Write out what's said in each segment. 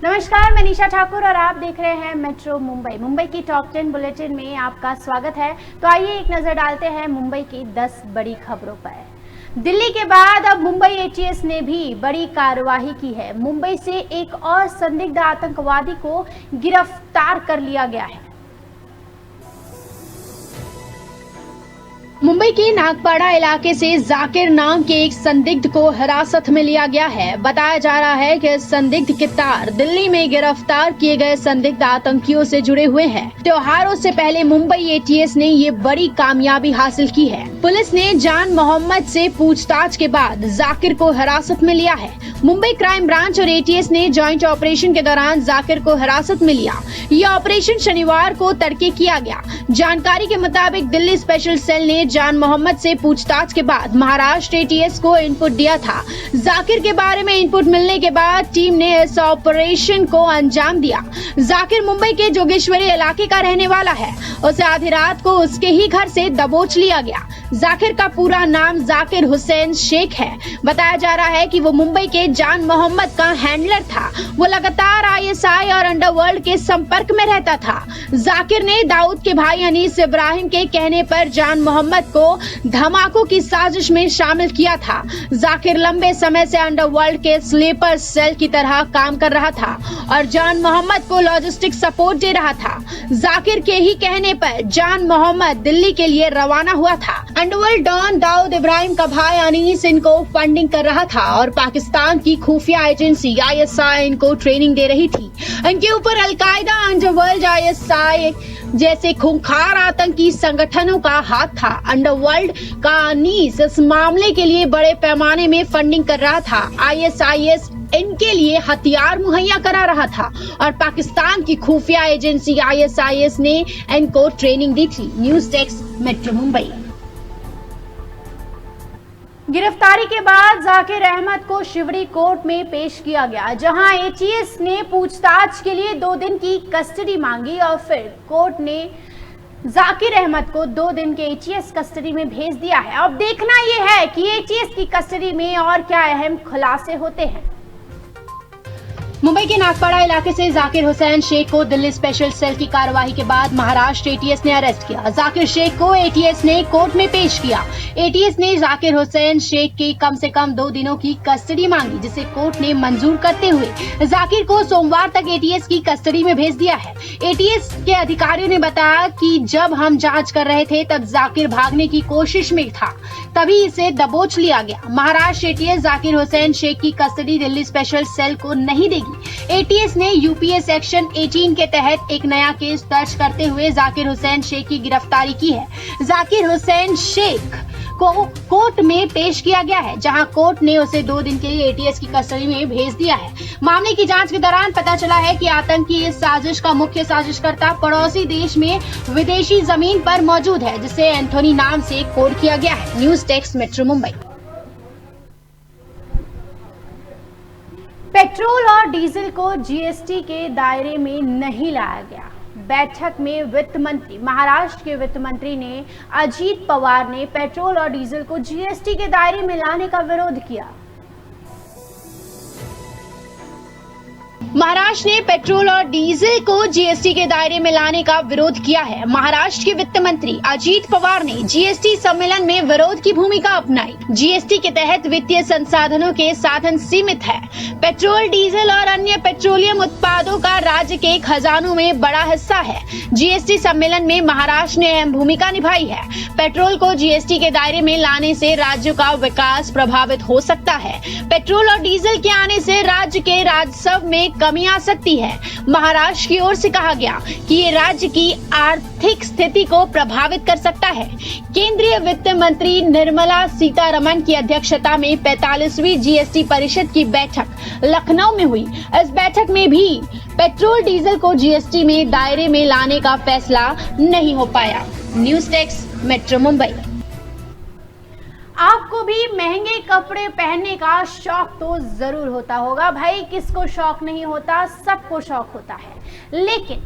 नमस्कार, मैं निशा ठाकुर और आप देख रहे हैं मेट्रो मुंबई। मुंबई की टॉप 10 बुलेटिन में आपका स्वागत है। तो आइए एक नजर डालते हैं मुंबई की 10 बड़ी खबरों पर। दिल्ली के बाद अब मुंबई एटीएस ने भी बड़ी कार्रवाई की है। मुंबई से एक और संदिग्ध आतंकवादी को गिरफ्तार कर लिया गया है। मुंबई के नागपाड़ा इलाके से जाकिर नाम के एक संदिग्ध को हिरासत में लिया गया है। बताया जा रहा है कि संदिग्ध के तार दिल्ली में गिरफ्तार किए गए संदिग्ध आतंकियों से जुड़े हुए हैं। त्योहारों से पहले मुंबई एटीएस ने ये बड़ी कामयाबी हासिल की है। पुलिस ने जान मोहम्मद से पूछताछ के बाद जाकिर को हिरासत में लिया है। मुंबई क्राइम ब्रांच और एटीएस ने ज्वाइंट ऑपरेशन के दौरान जाकिर को हिरासत में लिया। ये ऑपरेशन शनिवार को तड़के किया गया। जानकारी के मुताबिक दिल्ली स्पेशल सेल ने जान मोहम्मद से पूछताछ के बाद महाराष्ट्र एटीएस को इनपुट दिया था। जाकिर के बारे में इनपुट मिलने के बाद टीम ने इस ऑपरेशन को अंजाम दिया। जाकिर मुंबई के जोगेश्वरी इलाके का रहने वाला है। उसे आधी रात को उसके ही घर से दबोच लिया गया। जाकिर का पूरा नाम जाकिर हुसैन शेख है। बताया जा रहा है कि वो मुंबई के जान मोहम्मद का हैंडलर था। वो लगातार आईएसआई और अंडरवर्ल्ड के संपर्क में रहता था। जाकिर ने दाऊद के भाई अनीस इब्राहिम के कहने पर जान मोहम्मद को धमाकों की साजिश में शामिल किया था। जाकिर लंबे समय से अंडरवर्ल्ड के स्लीपर सेल की तरह काम कर रहा था और जान मोहम्मद को लॉजिस्टिक सपोर्ट दे रहा था। जाकिर के ही कहने पर जान मोहम्मद दिल्ली के लिए रवाना हुआ था। अंडरवर्ल्ड डॉन दाऊद इब्राहिम का भाई अनीस इनको फंडिंग कर रहा था और पाकिस्तान की खुफिया एजेंसी आईएसआई इनको ट्रेनिंग दे रही थी। इनके ऊपर अलकायदा, अंडरवर्ल्ड, आईएसआई जैसे खूंखार आतंकी संगठनों का हाथ था। अंडरवर्ल्ड का अनीस इस मामले के लिए बड़े पैमाने में फंडिंग कर रहा था। आईएसआईएस इनके लिए हथियार मुहैया करा रहा था और पाकिस्तान की खुफिया एजेंसी आईएसआईएस ने इनको ट्रेनिंग दी थी। News desk, metro Mumbai. गिरफ्तारी के बाद जाकिर अहमद को शिवड़ी कोर्ट में पेश किया गया, जहां एटीएस ने पूछताछ के लिए 2 दिन की कस्टडी मांगी और फिर कोर्ट ने जाकिर अहमद को 2 दिन के एटीएस कस्टडी में भेज दिया है। अब देखना यह है कि एटीएस की कस्टडी में और क्या अहम खुलासे होते हैं। मुंबई के नागपाड़ा इलाके से जाकिर हुसैन शेख को दिल्ली स्पेशल सेल की कार्रवाई के बाद महाराष्ट्र एटीएस ने अरेस्ट किया। जाकिर शेख को एटीएस ने कोर्ट में पेश किया। एटीएस ने जाकिर हुसैन शेख की कम से कम 2 दिनों की कस्टडी मांगी, जिसे कोर्ट ने मंजूर करते हुए जाकिर को सोमवार तक एटीएस की कस्टडी में भेज दिया है। एटीएस के अधिकारियों ने बताया कि जब हम जांच कर रहे थे तब जाकिर भागने की कोशिश में था, तभी इसे दबोच लिया गया। महाराष्ट्र एटीएस जाकिर हुसैन शेख की कस्टडी दिल्ली स्पेशल सेल को नहीं देगी। एटीएस ने यूपीए सेक्शन 18 के तहत एक नया केस दर्ज करते हुए जाकिर हुसैन शेख की गिरफ्तारी की है। जाकिर हुसैन शेख को कोर्ट में पेश किया गया है, जहां कोर्ट ने उसे 2 दिन के लिए एटीएस की कस्टडी में भेज दिया है। मामले की जांच के दौरान पता चला है कि आतंकी इस साजिश का मुख्य साजिशकर्ता पड़ोसी देश में विदेशी जमीन पर मौजूद है, जिसे एंथोनी नाम से कोड किया गया है। News desk, metro Mumbai. Petrol और डीजल को जीएसटी के दायरे में नहीं लाया गया। बैठक में वित्त मंत्री, महाराष्ट्र के वित्त मंत्री ने अजीत पवार ने पेट्रोल और डीजल को जीएसटी के दायरे में लाने का विरोध किया। महाराष्ट्र ने पेट्रोल और डीजल को जीएसटी के दायरे में लाने का विरोध किया है। महाराष्ट्र के वित्त मंत्री अजीत पवार ने जीएसटी सम्मेलन में विरोध की भूमिका अपनाई। जीएसटी के तहत वित्तीय संसाधनों के साधन सीमित है। पेट्रोल, डीजल और अन्य पेट्रोलियम उत्पादों का राज्य के खजानों में बड़ा हिस्सा है। जीएसटी सम्मेलन में महाराष्ट्र ने अहम भूमिका निभाई है। पेट्रोल को जीएसटी के दायरे में लाने से राज्यों का विकास प्रभावित हो सकता है। पेट्रोल और डीजल के आने से राज्य के राजस्व में कमी आ सकती है। महाराष्ट्र की ओर से कहा गया कि ये राज्य की आर्थिक स्थिति को प्रभावित कर सकता है। केंद्रीय वित्त मंत्री निर्मला सीतारमण की अध्यक्षता में 45वीं जीएसटी परिषद की बैठक लखनऊ में हुई। इस बैठक में भी पेट्रोल डीजल को जीएसटी में दायरे में लाने का फैसला नहीं हो पाया। News desk, metro Mumbai. आपको भी महंगे कपड़े पहनने का शौक तो जरूर होता होगा भाई, किसको शौक नहीं होता, सबको शौक होता है। लेकिन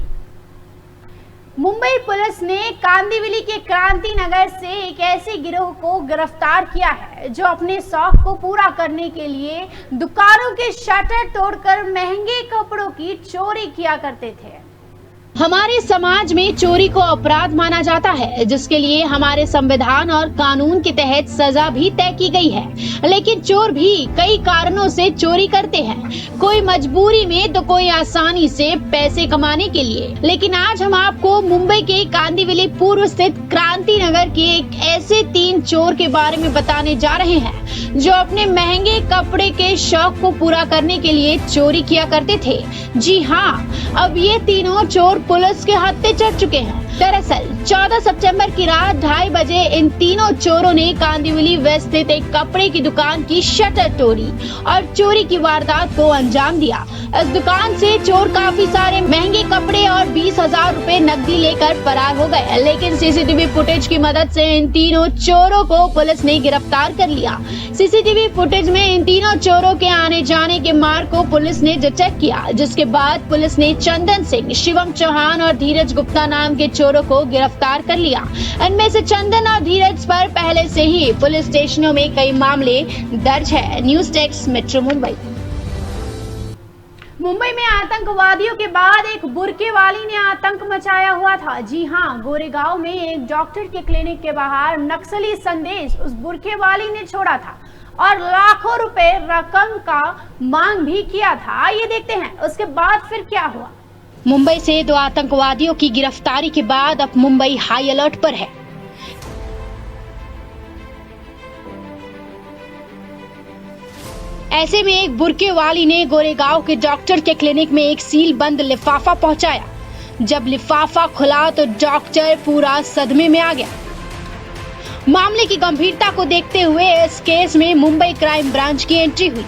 मुंबई पुलिस ने कांदिवली के क्रांति नगर से एक ऐसे गिरोह को गिरफ्तार किया है जो अपने शौक को पूरा करने के लिए दुकानों के शटर तोड़कर महंगे कपड़ों की चोरी किया करते थे। हमारे समाज में चोरी को अपराध माना जाता है, जिसके लिए हमारे संविधान और कानून के तहत सजा भी तय की गई है। लेकिन चोर भी कई कारणों से चोरी करते हैं, कोई मजबूरी में तो कोई आसानी से पैसे कमाने के लिए। लेकिन आज हम आपको मुंबई के कांदिवली पूर्व स्थित क्रांति नगर के एक ऐसे 3 चोर के बारे में बताने जा रहे हैं जो अपने महंगे कपड़े के शौक को पूरा करने के लिए चोरी किया करते थे। जी हाँ, अब ये तीनों चोर पुलिस के हत्थे चढ़ चुके हैं। दरअसल 14 सितंबर की रात 2:30 बजे इन तीनों चोरों ने कांदिवली वेस्ट स्थित एक कपड़े की दुकान की शटर तोड़ी और चोरी की वारदात को अंजाम दिया। इस दुकान से चोर काफी सारे महंगे कपड़े और 20,000 रुपए नकदी लेकर फरार हो गए। लेकिन सीसीटीवी फुटेज की मदद से इन तीनों चोरों को पुलिस ने गिरफ्तार कर लिया। सीसीटीवी फुटेज में इन तीनों चोरों के आने जाने के मार्ग को पुलिस ने चेक किया, जिसके बाद पुलिस ने चंदन सिंह, शिवम चौहान और धीरज गुप्ता नाम के चोरों को गिरफ्तार कर लिया। इनमें से चंदन और धीरज पर पहले से ही पुलिस स्टेशनों में कई मामले दर्ज है। News desk metro Mumbai. Mumbai में आतंकवादियों के बाद एक बुर्के वाली ने आतंक मचाया हुआ था। जी हां, गोरेगांव में एक डॉक्टर के क्लिनिक के बाहर नक्सली संदेश उस बुर्के वाली ने छोड़ा था और लाखों रुपए रकम का मांग भी किया था। आइए देखते हैं उसके बाद फिर क्या हुआ। मुंबई से 2 आतंकवादियों की गिरफ्तारी के बाद अब मुंबई हाई अलर्ट पर है। ऐसे में एक बुर्के वाली ने गोरेगांव के डॉक्टर के क्लिनिक में एक सील बंद लिफाफा पहुंचाया। जब लिफाफा खुला तो डॉक्टर पूरा सदमे में आ गया। मामले की गंभीरता को देखते हुए इस केस में मुंबई क्राइम ब्रांच की एंट्री हुई।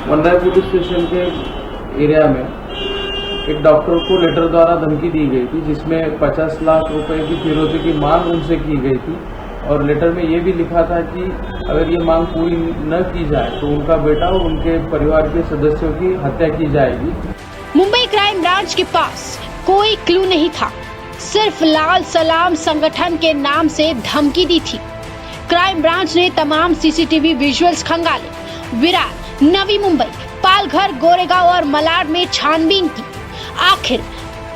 वनराय पुलिस स्टेशन के एरिया में एक डॉक्टर को लेटर द्वारा धमकी दी गई थी, जिसमें 50 लाख रुपए की फिरौती की मांग उनसे की गई थी और लेटर में ये भी लिखा था कि अगर ये मांग पूरी न की जाए तो उनका बेटा और उनके परिवार के सदस्यों की हत्या की जाएगी। मुंबई क्राइम ब्रांच के पास कोई क्लू नहीं था, सिर्फ लाल सलाम संगठन के नाम से धमकी दी थी। क्राइम ब्रांच ने तमाम सीसीटीवी विजुअल्स खंगाले। विरार, नवी मुंबई, पालघर, गोरेगांव और मलाड में छानबीन की। आखिर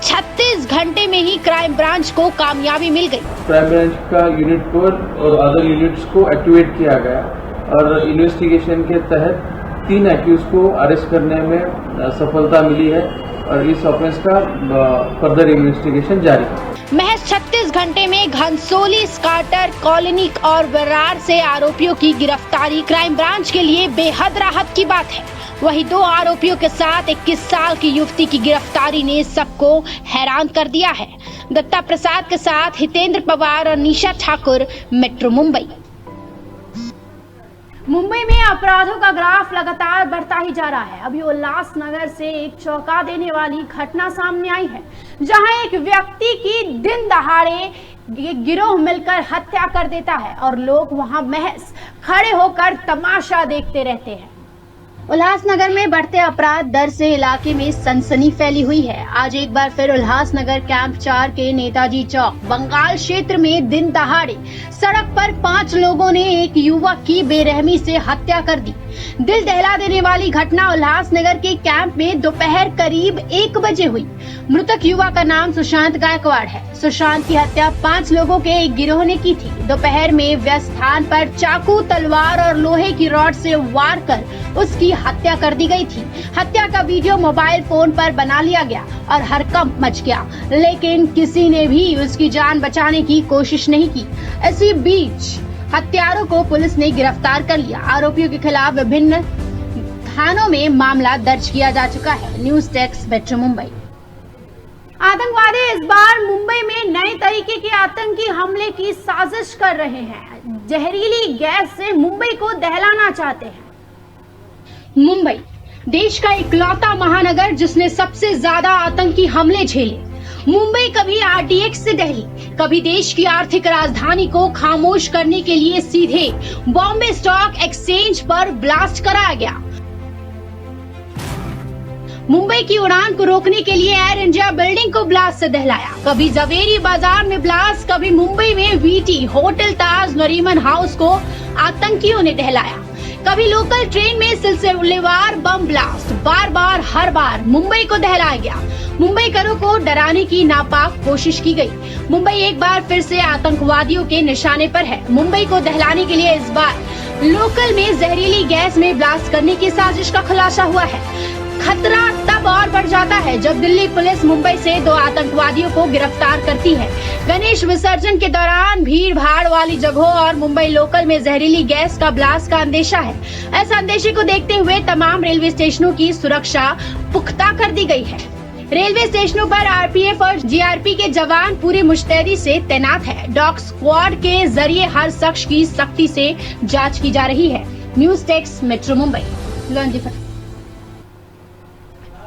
36 घंटे में ही क्राइम ब्रांच को कामयाबी मिल गई। क्राइम ब्रांच का यूनिट 2 और अदर यूनिट्स को एक्टिवेट किया गया और इन्वेस्टिगेशन के तहत 3 एक्यूज को अरेस्ट करने में सफलता मिली है और इस ऑफेंस का फर्दर इन्वेस्टिगेशन जारी है। महज 36 घंटे में घनसोली, स्काटर कॉलोनी और विरार से आरोपियों की गिरफ्तारी क्राइम ब्रांच के लिए बेहद राहत की बात है। वहीं 2 आरोपियों के साथ 21 साल की युवती की गिरफ्तारी ने सबको हैरान कर दिया है। दत्ता प्रसाद के साथ हितेंद्र पवार और निशा ठाकुर, मेट्रो मुंबई। मुंबई में अपराधों का ग्राफ लगातार बढ़ता ही जा रहा है। अभी उल्लासनगर से एक चौंका देने वाली घटना सामने आई है, जहां एक व्यक्ति की दिन दहाड़े गिरोह मिलकर हत्या कर देता है और लोग वहां महज खड़े होकर तमाशा देखते रहते हैं। उल्लासनगर में बढ़ते अपराध दर से इलाके में सनसनी फैली हुई है। आज एक बार फिर उल्लासनगर कैंप 4 के नेताजी चौक बंगाल क्षेत्र में दिन दहाड़े सड़क पर 5 लोगों ने एक युवक की बेरहमी से हत्या कर दी। दिल दहला देने वाली घटना उल्लासनगर के कैंप में दोपहर करीब 1 बजे हुई। मृतक युवक का नाम सुशांत गायकवाड़ है। सुशांत की हत्या 5 लोगों के एक गिरोह ने की थी। दोपहर में व्यस्त स्थान पर चाकू, तलवार और लोहे की रॉड से वार कर उसकी हत्या कर दी गई थी। हत्या का वीडियो मोबाइल फोन पर बना लिया गया और हड़कंप मच गया, लेकिन किसी ने भी उसकी जान बचाने की कोशिश नहीं की। इसी बीच हत्यारों को पुलिस ने गिरफ्तार कर लिया। आरोपियों के खिलाफ विभिन्न थानों में मामला दर्ज किया जा चुका है। News desk metro Mumbai. आतंकवादी इस बार मुंबई में नए तरीके के आतंकी हमले की साजिश कर रहे हैं। जहरीली गैस से मुंबई को दहलाना चाहते हैं। मुंबई देश का इकलौता महानगर जिसने सबसे ज्यादा आतंकी हमले झेले। मुंबई कभी आरडीएक्स से दिल्ली, कभी देश की आर्थिक राजधानी को खामोश करने के लिए सीधे बॉम्बे स्टॉक एक्सचेंज पर ब्लास्ट कराया गया। मुंबई की उड़ान को रोकने के लिए एयर इंडिया बिल्डिंग को ब्लास्ट से दहलाया। कभी जवेरी बाजार में ब्लास्ट, कभी मुंबई में वीटी होटल ताज नरीमन हाउस को आतंकियों ने दहलाया। कभी लोकल ट्रेन में सिलसिलेवार बम ब्लास्ट। बार बार हर बार मुंबई को दहलाया गया। मुंबईकरों को डराने की नापाक कोशिश की गई। मुंबई एक बार फिर से आतंकवादियों के निशाने पर है। मुंबई को दहलाने के लिए इस बार लोकल में जहरीली गैस में ब्लास्ट करने की साजिश का खुलासा हुआ है। खतरा तब और बढ़ जाता है जब दिल्ली पुलिस मुंबई से 2 आतंकवादियों को गिरफ्तार करती है। गणेश विसर्जन के दौरान भीड़ भाड़ वाली जगहों और मुंबई लोकल में जहरीली गैस का ब्लास्ट का अंदेशा है। ऐसा अंदेशे को देखते हुए तमाम रेलवे स्टेशनों की सुरक्षा पुख्ता कर दी गई है। रेलवे स्टेशनों पर आरपीएफ और जीआरपी के जवान पूरी मुस्तैदी से तैनात है। डॉग स्क्वाड के जरिए हर शख्स की सख्ती से जांच की जा रही है। News desk metro Mumbai.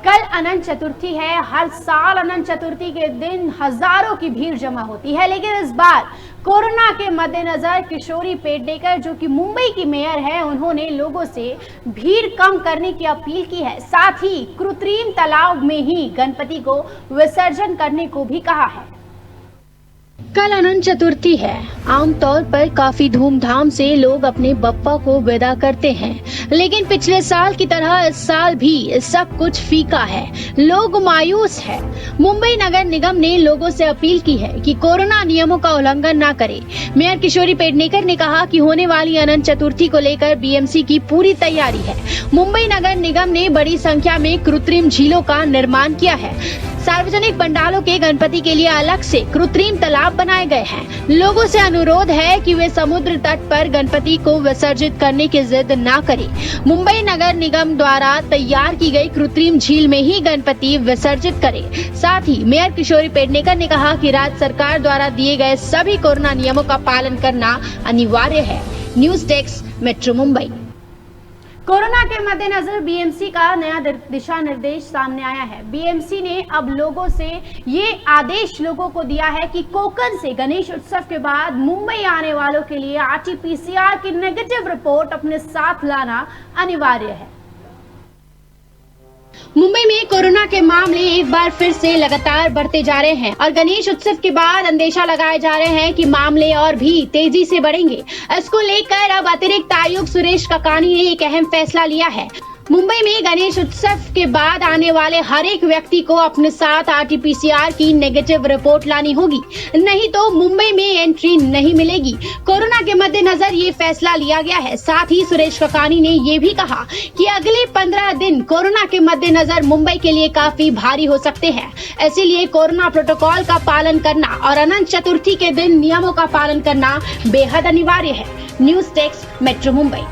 कल अनंत चतुर्थी है। हर साल अनंत चतुर्थी के दिन हजारों की भीड़ जमा होती है, लेकिन इस बार कोरोना के मद्देनजर किशोरी पेडनेकर, जो कि मुंबई की मेयर है, उन्होंने लोगों से भीड़ कम करने की अपील की है। साथ ही कृत्रिम तालाब में ही गणपति को विसर्जन करने को भी कहा है। कल अनंत चतुर्थी है। आमतौर पर काफी धूमधाम से लोग अपने बप्पा को विदा करते हैं, लेकिन पिछले साल की तरह इस साल भी सब कुछ फीका है। लोग मायूस हैं। मुंबई नगर निगम ने लोगों से अपील की है कि कोरोना नियमों का उल्लंघन न करें। मेयर किशोरी पेडनेकर ने कहा कि होने वाली अनंत चतुर्थी को लेकर बीएमसी की पूरी तैयारी है। मुंबई नगर निगम ने बड़ी संख्या में कृत्रिम झीलों का निर्माण किया है। सार्वजनिक पंडालों के गणपति के लिए अलग से कृत्रिम तालाब बनाए गए हैं। लोगों से अनुरोध है कि वे समुद्र तट पर गणपति को विसर्जित करने की जिद न करें। मुंबई नगर निगम द्वारा तैयार की गई कृत्रिम झील में ही गणपति विसर्जित करें। साथ ही मेयर किशोरी पेडनेकर ने कहा कि राज्य सरकार द्वारा दिए गए सभी कोरोना नियमों का पालन करना अनिवार्य है। News desk metro Mumbai. Corona के मद्देनजर बीएमसी का नया दिशा निर्देश सामने आया है। बीएमसी ने अब लोगों से ये आदेश लोगों को दिया है कि कोकण से गणेश उत्सव के बाद मुंबई आने वालों के लिए आरटीपीसीआर की नेगेटिव रिपोर्ट अपने साथ लाना अनिवार्य है। मुंबई में कोरोना के मामले एक बार फिर से लगातार बढ़ते जा रहे हैं और गणेश उत्सव के बाद अंदेशा लगाए जा रहे हैं कि मामले और भी तेजी से बढ़ेंगे। इसको लेकर अब अतिरिक्त आयुक्त सुरेश ककानी ने एक अहम फैसला लिया है। मुंबई में गणेश उत्सव के बाद आने वाले हर एक व्यक्ति को अपने साथ आरटीपीसीआर की नेगेटिव रिपोर्ट लानी होगी, नहीं तो मुंबई में एंट्री नहीं मिलेगी। कोरोना के मद्देनजर ये फैसला लिया गया है। साथ ही सुरेश ककानी ने ये भी कहा कि अगले 15 दिन कोरोना के मद्देनजर मुंबई के लिए काफी भारी हो सकते हैं, इसीलिए कोरोना प्रोटोकॉल का पालन करना और अनंत चतुर्थी के दिन नियमों का पालन करना बेहद अनिवार्य है। News desk metro Mumbai.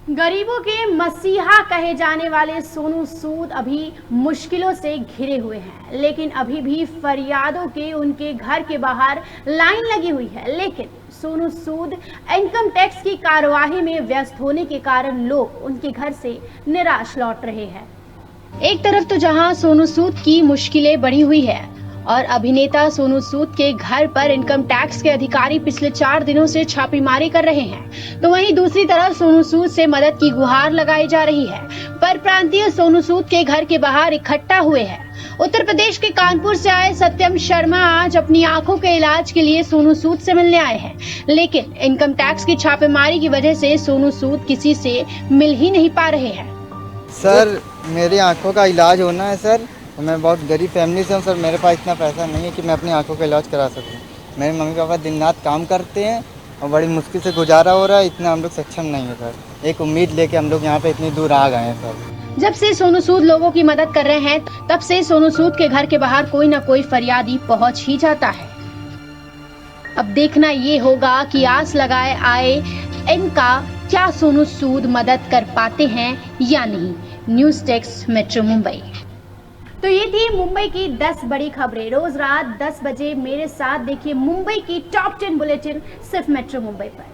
गरीबों के मसीहा कहे जाने वाले सोनू सूद अभी मुश्किलों से घिरे हुए हैं, लेकिन अभी भी फरियादों के उनके घर के बाहर लाइन लगी हुई है। लेकिन सोनू सूद इनकम टैक्स की कार्यवाही में व्यस्त होने के कारण लोग उनके घर से निराश लौट रहे हैं। एक तरफ तो जहां सोनू सूद की मुश्किलें बढ़ी हुई है और अभिनेता सोनू सूद के घर पर इनकम टैक्स के अधिकारी पिछले 4 दिनों से छापेमारी कर रहे हैं, तो वहीं दूसरी तरफ सोनू सूद से मदद की गुहार लगाई जा रही है। पर प्रांतीय सोनू सूद के घर के बाहर इकट्ठा हुए हैं। उत्तर प्रदेश के कानपुर से आए सत्यम शर्मा आज अपनी आंखों के इलाज के लिए सोनू सूद से मिलने आए हैं, लेकिन इनकम टैक्स की छापेमारी की वजह से सोनू सूद किसी से मिल ही नहीं पा रहे हैं। सर, मेरी आंखों का इलाज होना है सर। मैं बहुत गरीब फैमिली से हूँ सर। मेरे पास इतना पैसा नहीं है कि मैं अपनी आंखों का इलाज करा सकूँ। मेरे मम्मी पापा दिन रात काम करते हैं और बड़ी मुश्किल से गुजारा हो रहा है। इतना हम लोग सक्षम नहीं है सर। एक उम्मीद लेके हम लोग यहाँ पे इतनी दूर आ गए हैं सर। जब से सोनू सूद लोगों की मदद कर रहे हैं, तब से सोनू सूद के घर के बाहर कोई न कोई फरियादी पहुँच ही जाता है। अब देखना ये होगा कि आस लगाए आए इनका क्या सोनू सूद मदद कर पाते हैं या नहीं। News desk metro Mumbai. तो ये थी मुंबई की 10 बड़ी खबरें। रोज रात 10 बजे मेरे साथ देखिए मुंबई की टॉप 10 बुलेटिन सिर्फ मेट्रो मुंबई पर।